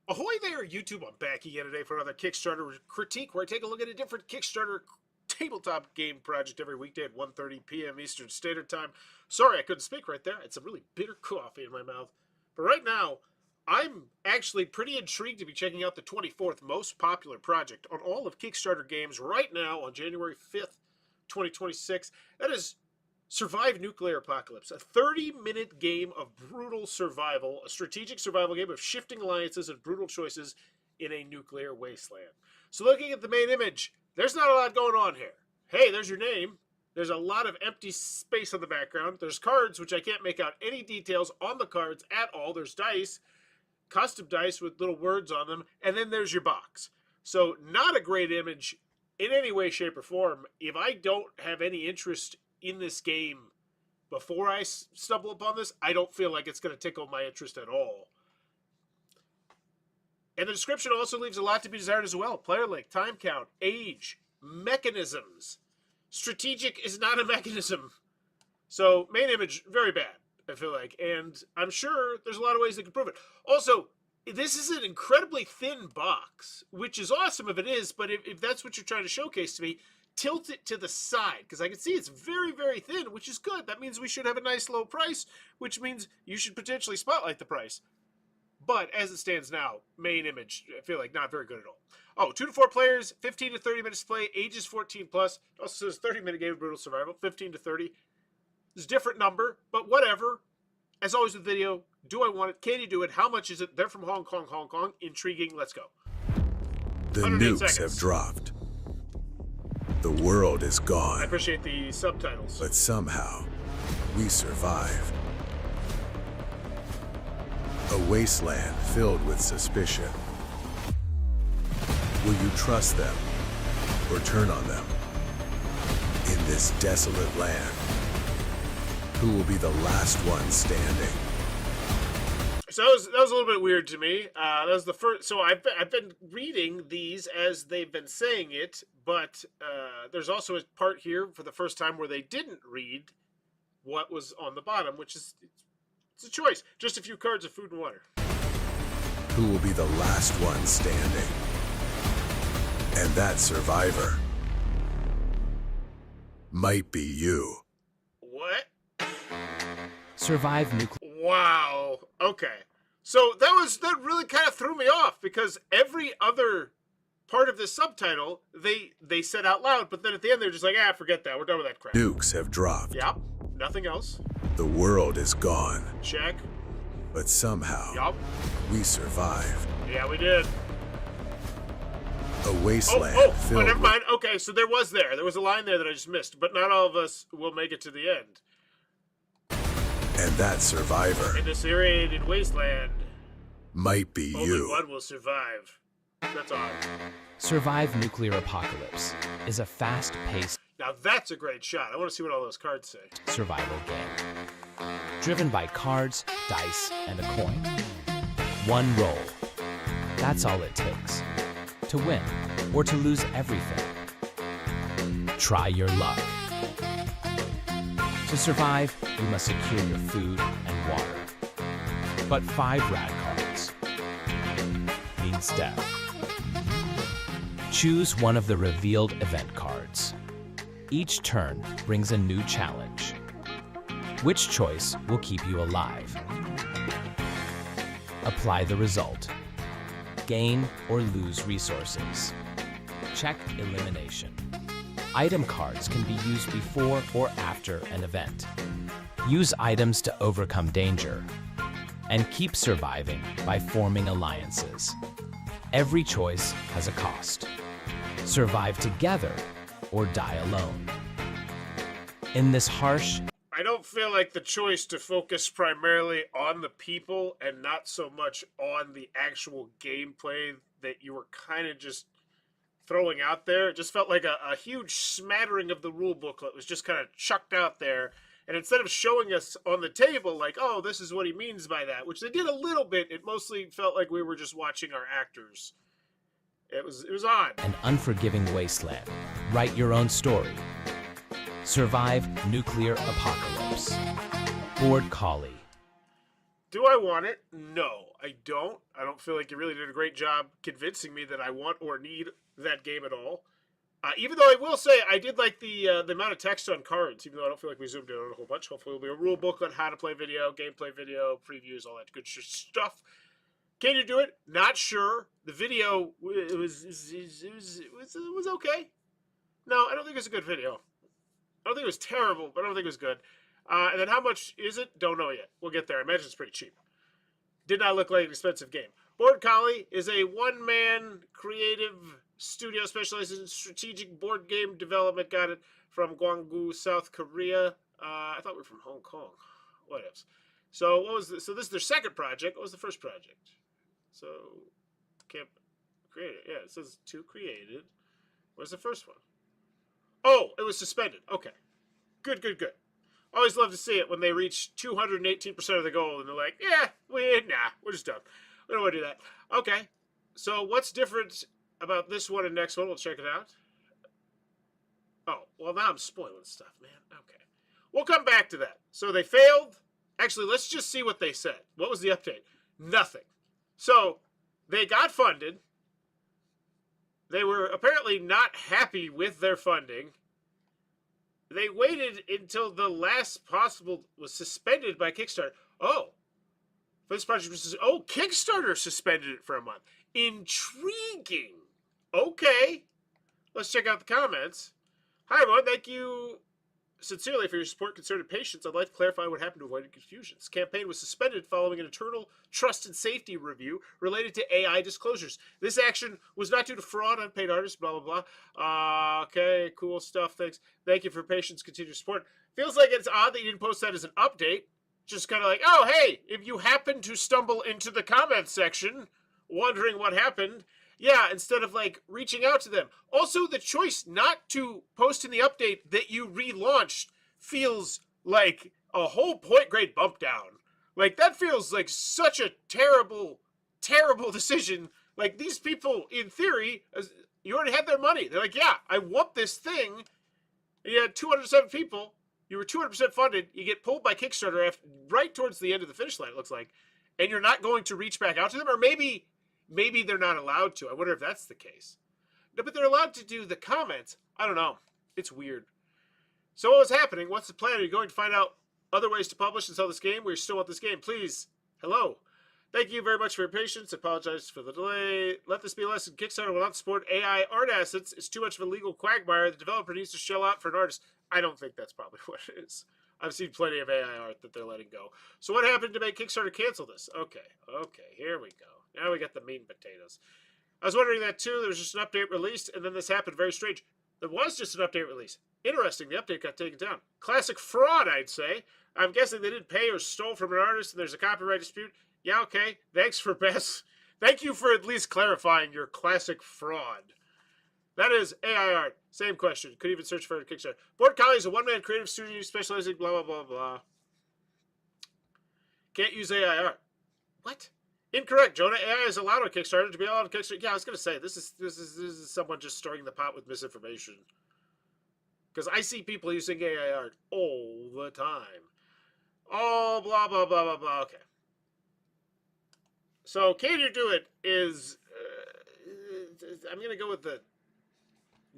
Ahoy there, YouTube! I'm back again today for another Kickstarter critique where I take a look at a different Kickstarter tabletop game project every weekday at 1:30 p.m. Eastern Standard Time. Sorry, I couldn't speak right there. It's a really bitter coffee in my mouth. But right now, I'm actually pretty intrigued to be checking out the 24th most popular project on all of Kickstarter games right now on January 5th, 2026. That is Survive Nuclear Apocalypse, a 30-minute game of brutal survival, a strategic survival game of shifting alliances and brutal choices in a nuclear wasteland. So looking at the main image, there's not a lot going on here. Hey, there's your name. There's a lot of empty space on the background. There's cards, which I can't make out any details on the cards at all. There's dice, custom dice with little words on them, and then there's your box. So not a great image in any way, shape, or form. If I don't have any interest in this game before I stumble upon this, I don't feel like it's going to tickle my interest at all. And the description also leaves a lot to be desired as well. Player length, time count, age, mechanisms. Strategic is not a mechanism. So, main image, very bad, I feel like. And I'm sure there's a lot of ways they could prove it. Also, this is an incredibly thin box, which is awesome if it is, but if that's what you're trying to showcase to me, tilt it to the side, because I can see it's very, very thin, which is good. That means we should have a nice low price, which means you should potentially spotlight the price. But as it stands now, main image, I feel like not very good at all. Oh, 2 to 4 players, 15 to 30 minutes to play, ages 14 plus. It also says 30-minute game of brutal survival, 15 to 30. It's a different number, but whatever. As always with video, do I want it? Can you do it? How much is it? They're from Hong Kong, Hong Kong. Intriguing. Let's go. The nukes have dropped. The world is gone. I appreciate the subtitles. But somehow, we survived. A wasteland filled with suspicion. Will you trust them or turn on them? In this desolate land, who will be the last one standing? So that was a little bit weird to me. That was the first. So I've been reading these as they've been saying it, but there's also a part here for the first time where they didn't read what was on the bottom, which is it's a choice. Just a few cards of food and water. Who will be the last one standing? And that survivor might be you. What? Survive nuclear. Wow. Okay. So that really kind of threw me off because every other part of this subtitle they said out loud, but then at the end they're just like, forget that. We're done with that crap. Nukes have dropped. Yep. Nothing else. The world is gone. Check. But somehow, Yup. we survived. Yeah, we did. A wasteland Oh, never mind. Okay, so there was a line there that I just missed, but not all of us will make it to the end. And that survivor In this irradiated wasteland, might be only you. one will survive. That's odd. Survive Nuclear Apocalypse is a fast-paced Now that's a great shot. I want to see what all those cards say. survival game, driven by cards, dice, and a coin. One roll. That's all it takes to win or to lose everything. Try your luck. To survive, you must secure your food and water. But 5 rad cards means death. Choose one of the revealed event cards. Each turn brings a new challenge. Which choice will keep you alive? Apply the result. Gain or lose resources. Check elimination. Item cards can be used before or after an event. Use items to overcome danger. And keep surviving by forming alliances. Every choice has a cost. Survive together or die alone. In this harsh, I don't feel like the choice to focus primarily on the people and not so much on the actual gameplay that you were kind of just throwing out there. It just felt like a huge smattering of the rule booklet was just kind of chucked out there. And instead of showing us on the table, like, oh, this is what he means by that, which they did a little bit, it mostly felt like we were just watching our actors. It was odd. an unforgiving wasteland. Write your own story. Survive Nuclear Apocalypse. Board Collie. Do I want it? No. I don't. I don't feel like you really did a great job convincing me that I want or need that game at all. Even though I will say I did like the amount of text on cards, even though I don't feel like we zoomed in on a whole bunch. Hopefully there'll be a rule book on how to play video, gameplay video, previews, all that good stuff. Can you do it? Not sure. The video it was okay. No, I don't think it was a good video. I don't think it was terrible, but I don't think it was good. And then how much is it? Don't know yet. We'll get there. I imagine it's pretty cheap. Did not look like an expensive game. Board Collie is a one-man creative studio specializes in strategic board game development. Got it from Gwangju, South Korea. I thought we were from Hong Kong. What else? So what was this? So this is their second project. What was the first project? So can't create it. Yeah, it says 2 created. Where's the first one? Oh, it was suspended. Okay. Good. Always love to see it when they reach 218% of the goal and they're like, yeah, we're just done. We don't want to do that. Okay. So what's different about this one and next one? We'll check it out. Oh, well, now I'm spoiling stuff, man. Okay. We'll come back to that. So they failed. Actually, let's just see what they said. What was the update? Nothing. So they got funded. They were apparently not happy with their funding. They waited until the last possible was suspended by Kickstarter. Oh, for this project was Kickstarter suspended it for a month. Intriguing. Okay, let's check out the comments. Hi everyone, thank you sincerely for your support, concern, and patience. I'd like to clarify what happened to avoid confusion. This campaign was suspended following an internal trust and safety review related to AI disclosures. This action was not due to fraud on paid artists, blah, blah, blah. Okay, cool stuff. Thanks. Thank you for patience, continued support. Feels like it's odd that you didn't post that as an update. Just kind of like, oh, hey, if you happen to stumble into the comments section wondering what happened, yeah, instead of like reaching out to them. Also, the choice not to post in the update that you relaunched feels like a whole point grade bump down. Like that feels like such a terrible decision. Like these people, in theory, you already had their money. They're like, yeah, I want this thing. And you had 207 people. You were 200% funded. You get pulled by Kickstarter right towards the end of the finish line, it looks like. And you're not going to reach back out to them? Or maybe they're not allowed to. I wonder if that's the case. No, but they're allowed to do the comments. I don't know. It's weird. So what was happening? What's the plan? Are you going to find out other ways to publish and sell this game? We still want this game. Please. Hello. Thank you very much for your patience. I apologize for the delay. Let this be a lesson. Kickstarter will not support AI art assets. It's too much of a legal quagmire. The developer needs to shell out for an artist. I don't think that's probably what it is. I've seen plenty of AI art that they're letting go. So what happened to make Kickstarter cancel this? Okay, here we go. Now we got the meat and potatoes. I was wondering that too. There was just an update released, and then this happened. Very strange. There was just an update release. Interesting, the update got taken down. Classic fraud, I'd say. I'm guessing they didn't pay or stole from an artist, and there's a copyright dispute. Yeah, okay. Thanks for best. Thank you for at least clarifying your classic fraud. That is AI art. Same question. Could even search for it at Kickstarter. Board Collie is a one-man creative studio specializing blah, blah, blah, blah. Can't use AI art. What? Incorrect, Jonah. AI is allowed on Kickstarter to be allowed on Kickstarter. Yeah, I was going to say, this is someone just stirring the pot with misinformation. Because I see people using AI art all the time. Oh, blah, blah, blah, blah, blah. Okay. So, can you do it is, I'm going to go with the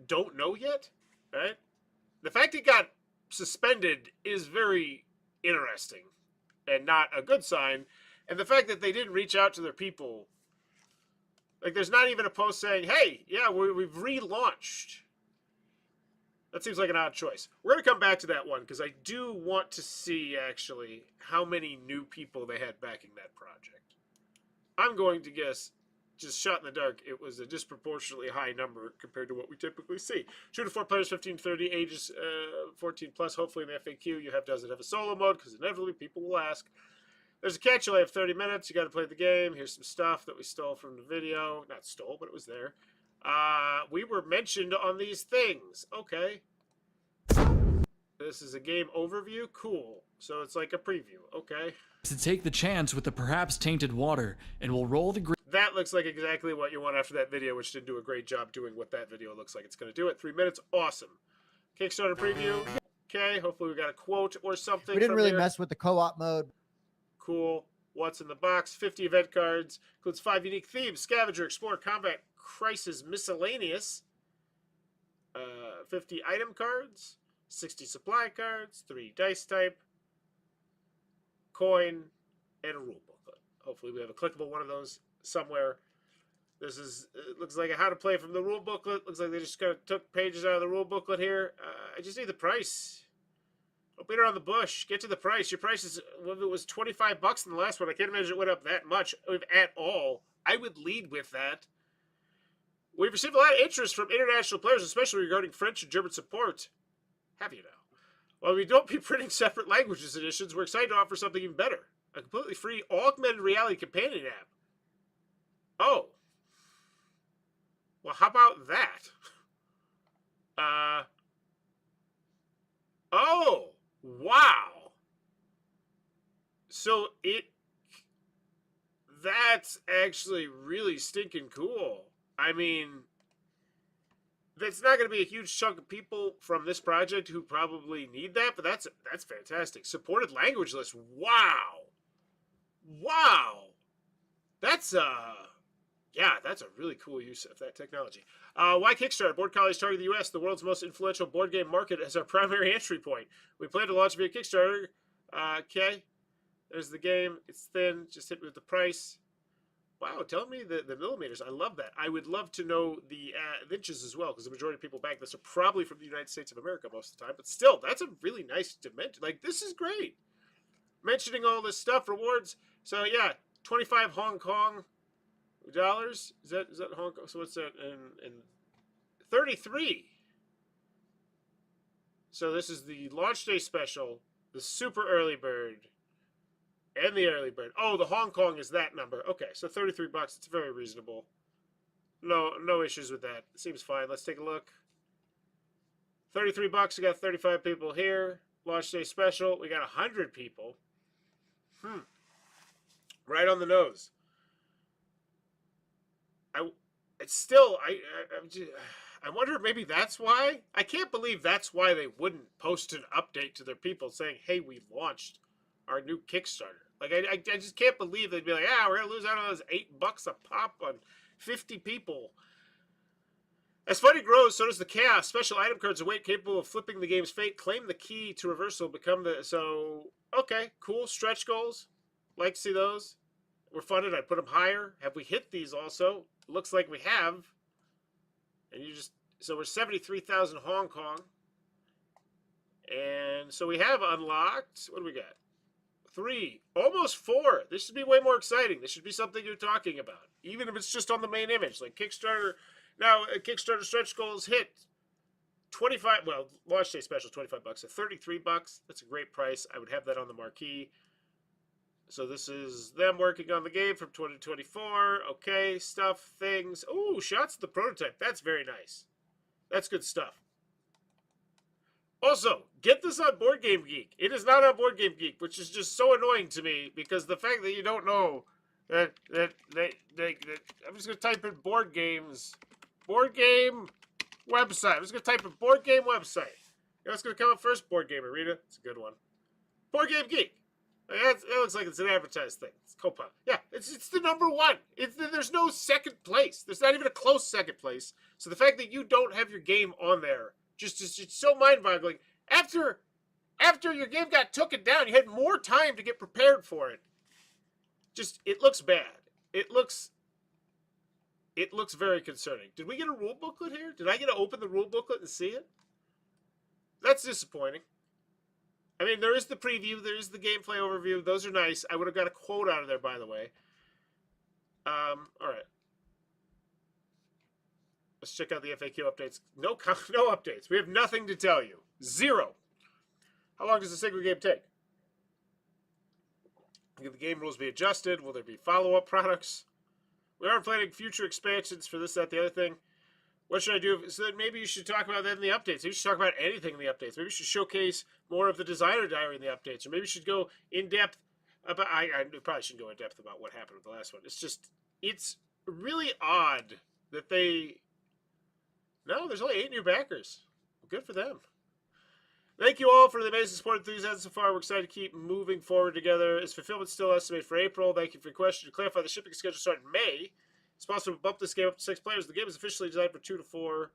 don't know yet, right? The fact it got suspended is very interesting and not a good sign. And the fact that they didn't reach out to their people, like there's not even a post saying, hey, yeah, we've relaunched. That seems like an odd choice. We're going to come back to that one because I do want to see actually how many new people they had backing that project. I'm going to guess, just shot in the dark, it was a disproportionately high number compared to what we typically see. 2 to 4 players, 15 to 30, ages 14 plus. Hopefully in the FAQ does it have a solo mode because inevitably people will ask. There's a catch. You only have 30 minutes. You got to play the game. Here's some stuff that we stole from the video. Not stole, but it was there. We were mentioned on these things. Okay. This is a game overview. Cool. So it's like a preview. Okay. To take the chance with the perhaps tainted water, and we'll roll the that looks like exactly what you want after that video, which didn't do a great job doing what that video looks like it's going to do. It 3 minutes. Awesome. Kickstarter preview. Okay. Hopefully we got a quote or something. We didn't really here. mess with the co-op mode. Cool. What's in the box? 50 event cards. Includes 5 unique themes. Scavenger, Explorer, Combat, Crisis, Miscellaneous. 50 item cards. 60 supply cards. 3 dice type. Coin. And a rule booklet. Hopefully we have a clickable one of those somewhere. This is, it looks like a how to play from the rule booklet. Looks like they just kind of took pages out of the rule booklet here. I just need the price. Don't beat around the bush. Get to the price. Your price is, well, it was $25 in the last one. I can't imagine it went up that much, if at all. I would lead with that. We've received a lot of interest from international players, especially regarding French and German support. Have you now? While we don't be printing separate languages editions, we're excited to offer something even better. A completely free augmented reality companion app. Oh. Well, how about that? Oh, wow. So that's actually really stinking cool. I mean, that's not going to be a huge chunk of people from this project who probably need that, but that's fantastic. Supported language list. Wow. Wow. That's yeah, that's a really cool use of that technology. Why Kickstarter? Board Collies target the U.S., the world's most influential board game market, as our primary entry point. We plan to launch via Kickstarter. Okay. There's the game. It's thin. Just hit me with the price. Wow, tell me the millimeters. I love that. I would love to know the inches as well, because the majority of people back this are probably from the United States of America most of the time. But still, that's a really nice dimension. Like, this is great. Mentioning all this stuff, rewards. So, yeah, 25 Hong Kong dollars. Is that Hong Kong? So what's that in 33? So this is the launch day special, the super early bird, and the early bird. Oh, the Hong Kong is that number. Okay, so $33. It's very reasonable. No issues with that. It seems fine. Let's take a look. $33. We got 35 people here. Launch day special. We got 100 people. Right on the nose. I wonder if maybe that's why. I can't believe that's why they wouldn't post an update to their people saying, hey, we launched our new Kickstarter. Like, I just can't believe they'd be like, we're going to lose out on those $8 a pop on 50 people. As funding grows, so does the chaos. Special item cards await capable of flipping the game's fate. Claim the key to reversal. Become the... So, okay, cool. Stretch goals. Like to see those. We're funded. I'd put them higher. Have we hit these also? Looks like we have. And you just... So we're 73,000 Hong Kong. And so we have unlocked... What do we got? 3. Almost 4. This should be way more exciting. This should be something you're talking about. Even if it's just on the main image. Like Kickstarter... Now, Kickstarter stretch goals hit 25... Well, launch day special, $25. At $33, that's a great price. I would have that on the marquee. So this is them working on the game from 2024. Okay, stuff, things. Ooh, shots of the prototype. That's very nice. That's good stuff. Also, get this on Board Game Geek. It is not on Board Game Geek, which is just so annoying to me because the fact that you don't know that I'm just going to type in board games. Board game website. I'm just going to type in board game website. You know what's going to come up first? Board Game Arena. It's a good one. Board Game Geek. It looks like it's an advertised thing. It's Copa. Yeah, it's the number one. There's no second place. There's not even a close second place. So the fact that you don't have your game on there, it's so mind-boggling. After your game got taken down, you had more time to get prepared for it. It looks bad. It looks very concerning. Did we get a rule booklet here? Did I get to open the rule booklet and see it? That's disappointing. I mean, there is the preview. There is the gameplay overview. Those are nice. I would have got a quote out of there, by the way. All right. Let's check out the FAQ updates. No updates. We have nothing to tell you. 0. How long does a single game take? Can the game rules be adjusted? Will there be follow-up products? We are planning future expansions for this, that, the other thing. What should I do? So that maybe you should talk about that in the updates. Maybe you should talk about anything in the updates. Maybe you should showcase more of the designer diary in the updates. Or maybe you should go in depth about... I probably shouldn't go in depth about what happened with the last one. It's really odd that they... No, there's only 8 new backers. Good for them. Thank you all for the amazing support and enthusiasm so far. We're excited to keep moving forward together. Is fulfillment still estimated for April? Thank you for your question. To clarify, the shipping schedule started in May. It's possible to bump this game up to 6 players. The game is officially designed for 2 to 4.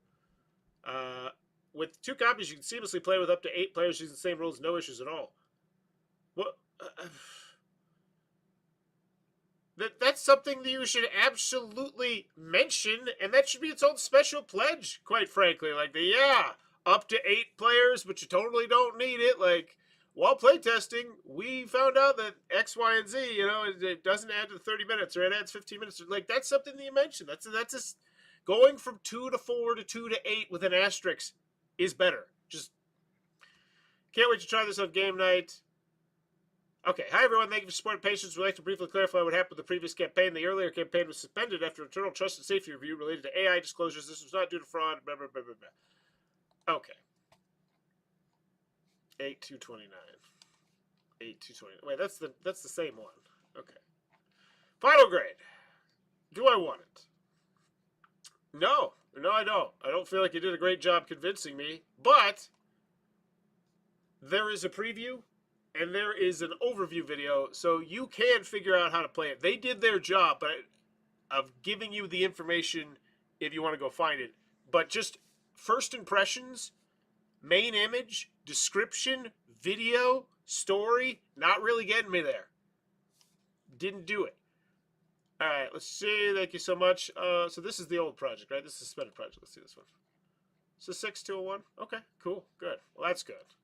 With 2 copies, you can seamlessly play with up to 8 players using the same rules, no issues at all. What? That's something that you should absolutely mention, and that should be its own special pledge, quite frankly. Like, up to 8 players, but you totally don't need it. Like, while playtesting, we found out that X, Y, and Z, it doesn't add to the 30 minutes, or it adds 15 minutes. Like, that's something that you mentioned. That's going from 2 to 4 to 2 to 8 with an asterisk is better. Just can't wait to try this on game night. Okay, hi everyone, thank you for support and patience. We'd like to briefly clarify what happened with the previous campaign. The earlier campaign was suspended after internal trust and safety review related to AI disclosures. This was not due to fraud, blah, blah, blah, blah, blah. Okay. 8229. 8229. Wait, that's the same one. Okay. Final grade. Do I want it? No, I don't. I don't feel like you did a great job convincing me, but there is a preview and there is an overview video, so you can figure out how to play it. They did their job of giving you the information if you want to go find it. But just first impressions, main image, description, video, story, not really getting me there. Didn't do it. All right, let's see. Thank you so much. So this is the old project, right? This is the suspended project. Let's see this one. So 6201. Okay, cool, good. Well, that's good.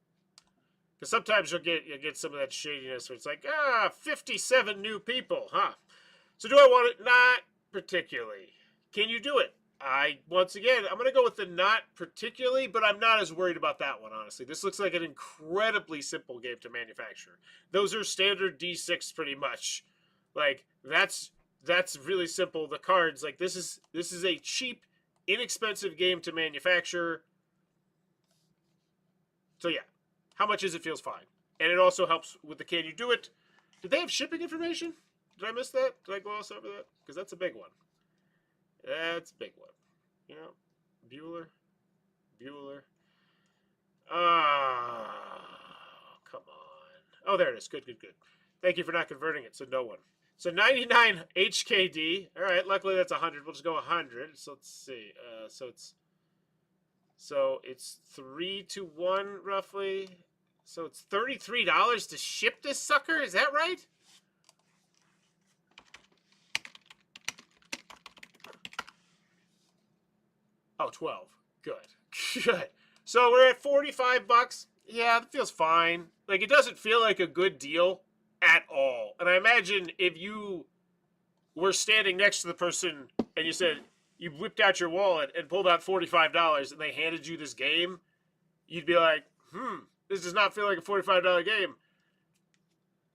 Because sometimes you'll get some of that shadiness where it's like, 57 new people, huh? So do I want it? Not particularly. Can you do it? Once again, I'm going to go with the not particularly, but I'm not as worried about that one, honestly. This looks like an incredibly simple game to manufacture. Those are standard D6 pretty much. Like, that's really simple. The cards, like, this is a cheap, inexpensive game to manufacture. So yeah. How much is it? Feels fine. And it also helps with the can you do it. Did they have shipping information? Did I miss that? Did I gloss over that? Because that's a big one. That's a big one. Bueller. Come on. Oh, there it is. Good. Thank you for not converting it, so no one. So 99 HKD. All right, luckily that's 100. We'll just go 100. So let's see. So it's 3 to 1 roughly. So it's $33 to ship this sucker. Is that right? Oh, 12. Good. So we're at 45 bucks. Yeah, that feels fine. Like, it doesn't feel like a good deal at all. And I imagine if you were standing next to the person and you said, you whipped out your wallet and pulled out $45 and they handed you this game, you'd be like, this does not feel like a $45 game.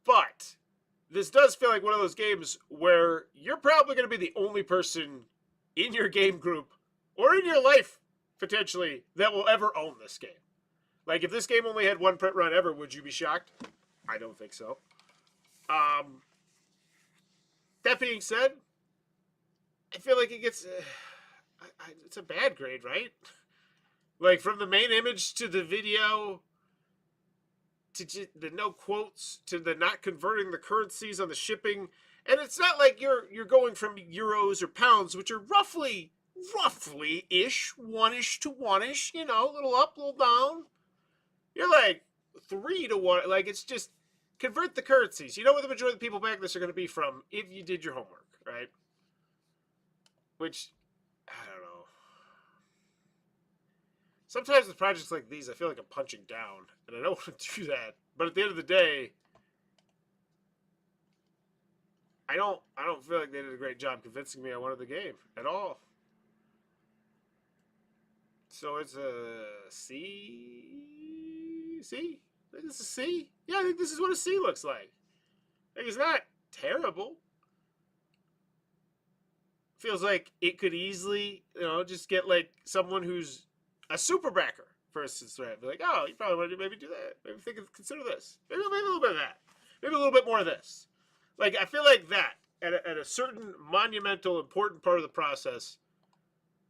But this does feel like one of those games where you're probably going to be the only person in your game group or in your life, potentially, that will ever own this game. Like, if this game only had one print run ever, would you be shocked? I don't think so. That being said, I feel like it gets... it's a bad grade, right? Like, from the main image to the video, to the no quotes, to the not converting the currencies on the shipping. And it's not like you're going from euros or pounds, which are roughly-ish, one-ish to one-ish, a little up, a little down. You're like 3 to 1. Like, it's just, convert the currencies. You know where the majority of the people buying this are going to be from if you did your homework, right? Which, I don't know. Sometimes with projects like these, I feel like I'm punching down, and I don't want to do that. But at the end of the day, I don't feel like they did a great job convincing me I wanted the game at all. So it's a C? C? I think this is C? Yeah, I think this is what a C looks like. Like, it's not terrible. Feels like it could easily, just get like someone who's a super backer, for instance, right? Be like, oh, you probably want to maybe do that. Maybe consider this. Maybe a little bit of that. Maybe a little bit more of this. Like, I feel like that at a certain monumental, important part of the process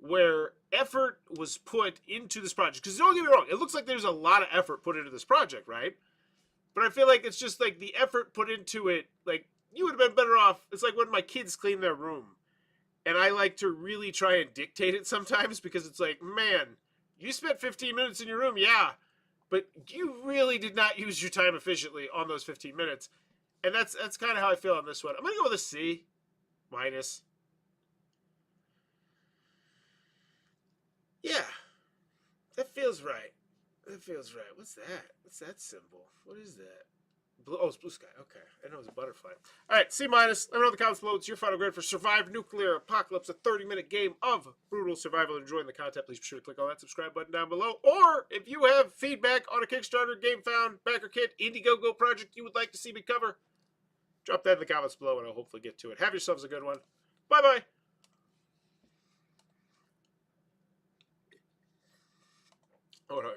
where effort was put into this project. Because don't get me wrong, it looks like there's a lot of effort put into this project, right? But I feel like it's just like the effort put into it, like you would have been better off. It's like when my kids clean their room. And I like to really try and dictate it sometimes because it's like, man, you spent 15 minutes in your room, yeah. But you really did not use your time efficiently on those 15 minutes. And that's kind of how I feel on this one. I'm going to go with a C minus. Yeah, that feels right. That feels right. What's that? What's that symbol? What is that? Blue, oh, it's blue sky. Okay. I know it's a butterfly. All right, C minus. Let me know in the comments below. It's your final grade for Survive Nuclear Apocalypse, a 30-minute game of brutal survival. Enjoying the content, please be sure to click on that subscribe button down below. Or if you have feedback on a Kickstarter, game found, backer kit, Indiegogo project you would like to see me cover, drop that in the comments below and I'll hopefully get to it. Have yourselves a good one. Bye-bye. Oh, no,